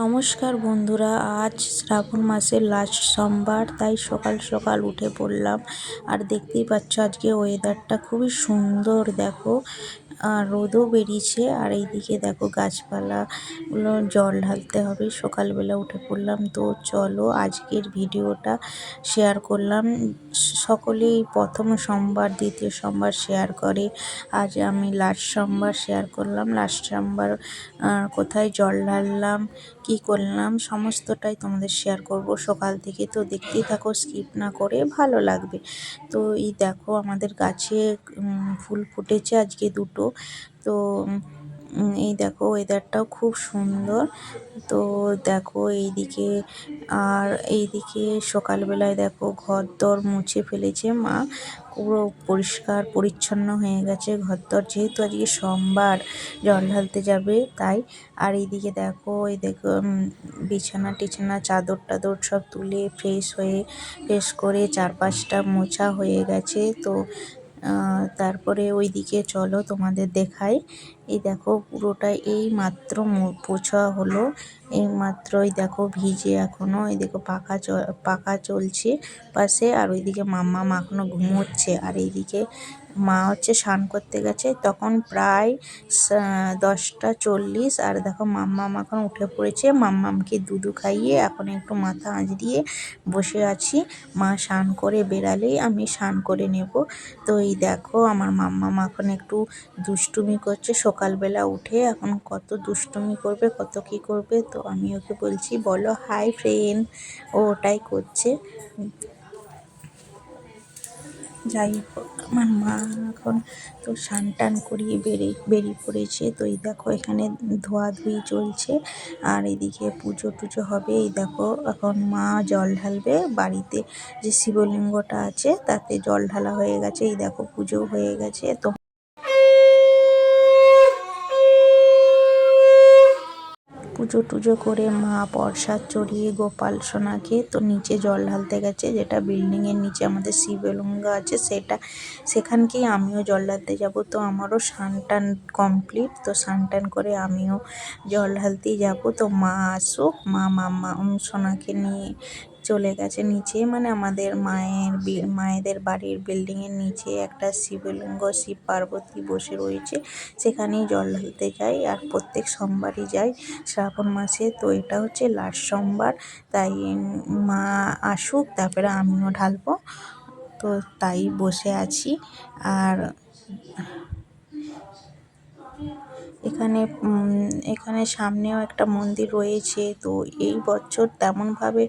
নমস্কার বন্ধুরা, আজ শ্রাবণ মাসের লাস্ট সোমবার, তাই সকাল সকাল উঠে পড়লাম। আর দেখতেই পাচ্ছ আজকে ওয়েদারটা খুবই সুন্দর। দেখো আর রোদও বেরিয়েছে, আর এইদিকে দেখো গাছপালাগুলো জল ঢালতে হবে। সকালবেলা উঠে পড়লাম, তো চলো আজকের ভিডিওটা শেয়ার করলাম। সকলেই প্রথম সোমবার দ্বিতীয় সোমবার শেয়ার করে, আজ আমি লাস্ট সোমবার শেয়ার করলাম। লাস্ট সোমবার কোথায় জল ঢাললাম, কি করলাম সমস্তটাই তোমাদের শেয়ার করব সকাল থেকে। তো দেখতেই থাকো, স্কিপ না করে, ভালো লাগবে। তো এই দেখো আমাদের গাছে ফুল ফুটেছে আজকে দুটো। তো এই দেখো ওয়েদারটাও খুব সুন্দর। তো দেখো এইদিকে, আর এইদিকে সকালবেলায় দেখো ঘরদর মুছে ফেলেছে মা, পুরো পরিষ্কার পরিচ্ছন্ন হয়ে গেছে ঘরদর, যেহেতু আজকে সোমবার জল ঢালতে যাবে তাই। আর এইদিকে দেখো, এই দেখো বিছানা টিছানা চাদর টাদর সব তুলে ফ্রেশ করে চারপাশটা মোছা হয়ে গেছে। তো তারপরে ওইদিকে চলো তোমাদের দেখাই। এই দেখো পুরোটা এই মাত্র পোছা হলো, এই মাত্রই দেখো ভিজে এখনো। এই দেখো পাখা চলছে পাশে, আর ওইদিকে মাম্মা এখনো ঘুমোচ্ছে। আর এইদিকে মা হচ্ছে স্নান করতে গেছে, তখন প্রায় 10টা 40। আর দেখো মাম্মাম এখন উঠে পড়েছে, মাম্মামকে দুধু খাইয়ে এখন একটু মাথা আঁচ দিয়ে বসে আছি। মা স্নান করে বেরালেই আমি স্নান করে নেব। তো এই দেখো আমার মাম্মাম এখন একটু দুষ্টুমি করছে, সকালবেলা উঠে এখন কত দুষ্টুমি করবে, কত কি করবে। তো আমি ওকে বলছি বলো হাই ফ্রেন্ড, ও ওটাই করছে। যাই হোক, আমার মা এখন তো স্নান টান করিয়ে বেরিয়ে পড়েছে। তো এই দেখো এখানে ধোয়াধুয়ি চলছে, আর এদিকে পুজো টুজো হবে। এই দেখো এখন মা জল ঢালবে বাড়িতে, যে শিবলিঙ্গটা আছে তাতে জল ঢালা হয়ে গেছে। এই দেখো পুজো হয়ে গেছে। তো পুজো টুজো করে মা প্রসাদ চড়িয়ে গোপাল সোনাকে তো নিচে জল ঢালতে গেছে, যেটা বিল্ডিংয়ের নিচে আমাদের শিবলিঙ্গ আছে সেখানকেই আমিও জল ঢালতে যাব। তো আমারও স্নান টান কমপ্লিট, তো স্নান টান করে আমিও জল ঢালতেই যাব। তো মা আসুক, মাম্মা সোনাকে নিয়ে চলে গেছে নিচে, মানে আমাদের মায়েদের বাড়ির বিল্ডিংয়ের নিচে একটা শিবলিঙ্গ, শিব পার্বতী বসে রয়েছে, সেখানেই জল ঢালতে যাই। আর প্রত্যেক সোমবারই যাই শ্রাবণ মাসে। তো এটা হচ্ছে লাস্ট সোমবার, তাই মা আসুক তারপরে আমিও ঢালবো। তো তাই বসে আছি। আর এখানে সামনেও একটা মন্দির রয়েছে। তো এই বছর তেমনভাবে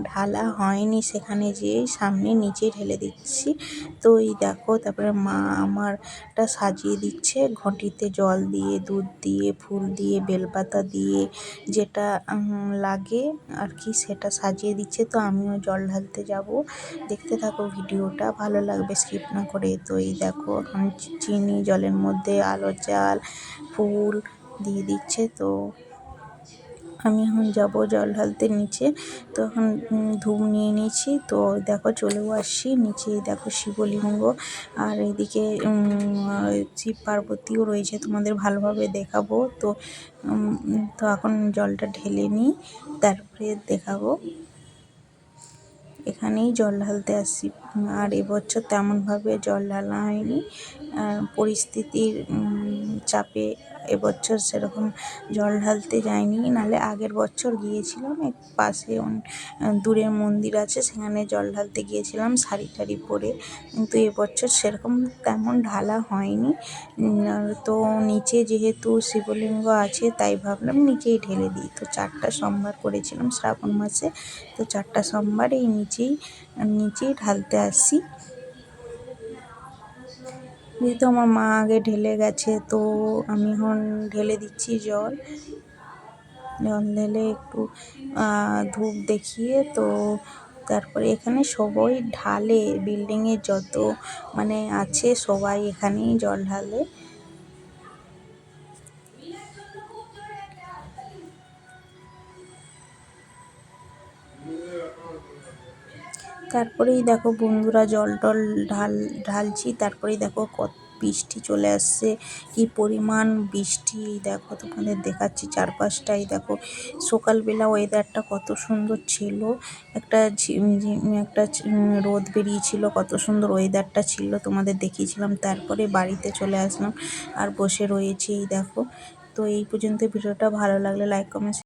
ঢালা হয়নি, সেখানে যেয়েই সামনে নিচে ঢেলে দিচ্ছি। তো এই দেখো তারপরে মা আমারটা সাজিয়ে দিচ্ছে, ঘটিতে জল দিয়ে, দুধ দিয়ে, ফুল দিয়ে, বেলপাতা দিয়ে, যেটা লাগে আর কি সেটা সাজিয়ে দিচ্ছে। তো আমিও জল ঢালতে যাব, দেখতে থাকো ভিডিওটা, ভালো লাগবে স্কিপ না করে। তো এই দেখো এখন চিনি জলের মধ্যে আলো চাল ফুল দিয়ে দিচ্ছে। তো আমি এখন যাব জল ঢালতে নিচে। তো এখন ধূপ নিয়ে নিয়েছি, তো দেখো চলেও আসছি নিচে। দেখো শিবলিঙ্গ, আর এদিকে শিব পার্বতীও রয়েছে, তোমাদের ভালোভাবে দেখাবো। তো এখন জলটা ঢেলে নিই, তারপরে দেখাবো। এখানেই জল ঢালতে আসছি। আর এবছর তেমনভাবে জল ঢালা হয়নি, পরিস্থিতির চাপে এবছর সেরকম জল ঢালতে যাইনি, নাহলে আগের বছর গিয়েছিলাম। পাশে দূরের মন্দির আছে, সেখানে জল ঢালতে গিয়েছিলাম শাড়ি টাড়ি পরে, কিন্তু এবছর সেরকম তেমন ঢালা হয়নি। তো নিচে যেহেতু শিবলিঙ্গ আছে তাই ভাবলাম নিচেই ঢেলে দিই। তো 4টা সোমবার করেছিলাম শ্রাবণ মাসে, তো 4টা সোমবার এই নিচেই ঢালতে আসি। যেহেতু আমার মা আগে ঢেলে গেছে, তো আমি এখন ঢেলে দিচ্ছি জল ঢেলে একটু ধূপ দেখিয়ে। তো তারপরে এখানে সবাই ঢালে, বিল্ডিংয়ে যত মানে আছে সবাই এখানেই জল ঢালে। তারপরেই দেখো বন্ধুরা জল টল ঢালছি, তারপরেই দেখো বৃষ্টি চলে আসছে। কি পরিমাণ বৃষ্টি দেখো, তোমাদের দেখাচ্ছি চারপাশটাই দেখো। সকালবেলা ওয়েদারটা কত সুন্দর ছিল, একটা ঝিমঝিম একটা রোদ বেরিয়েছিল, কত সুন্দর ওয়েদারটা ছিল, তোমাদের দেখিয়েছিলাম। তারপরে বাড়িতে চলে আসলাম আর বসে রয়েছি এই দেখো। তো এই পর্যন্ত ভিডিওটা ভালো লাগলে লাইক কমেন্ট